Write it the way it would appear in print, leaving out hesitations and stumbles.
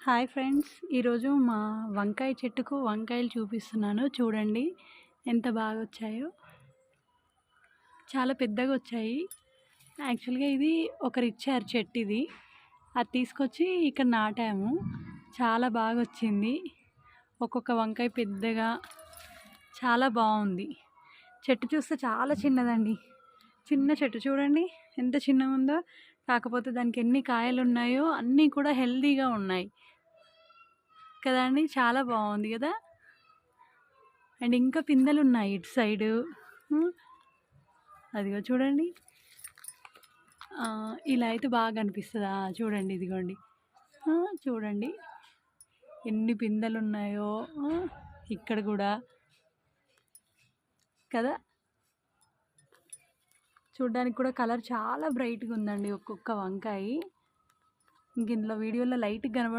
Hi friends, ఈరోజు మా వంకాయ చెట్టుకు వంకాయలు చూపిస్తున్నాను. చూడండి ఎంత బాగా వచ్చాయో. చాలా పెద్దగా వచ్చాయి. యాక్చువల్గా ఇది ఒకరు ఇచ్చారు చెట్టు, ఇది అది తీసుకొచ్చి ఇక్కడ నాటాము. చాలా బాగా వచ్చింది. ఒక్కొక్క వంకాయ పెద్దగా చాలా బాగుంది. చెట్టు చూస్తే చాలా చిన్నదండి. చిన్న చెట్టు చూడండి ఎంత చిన్నగా ఉందో. కాకపోతే దానికి ఎన్ని కాయలు ఉన్నాయో అన్నీ కూడా హెల్దీగా ఉన్నాయి కదండి. చాలా బాగుంది కదా. అండ్ ఇంకా పిందెలు ఉన్నాయి ఇటు సైడు. అదిగో చూడండి, ఇలా అయితే బాగా అనిపిస్తుందా. చూడండి ఇదిగోండి, చూడండి ఎన్ని పిందెలు ఉన్నాయో ఇక్కడ కూడా కదా. చూడడానికి కూడా కలర్ చాలా బ్రైట్గా ఉందండి ఒక్కొక్క వంకాయ. ఇంక ఇందులో వీడియోలో లైట్గా కనబడుతుంది.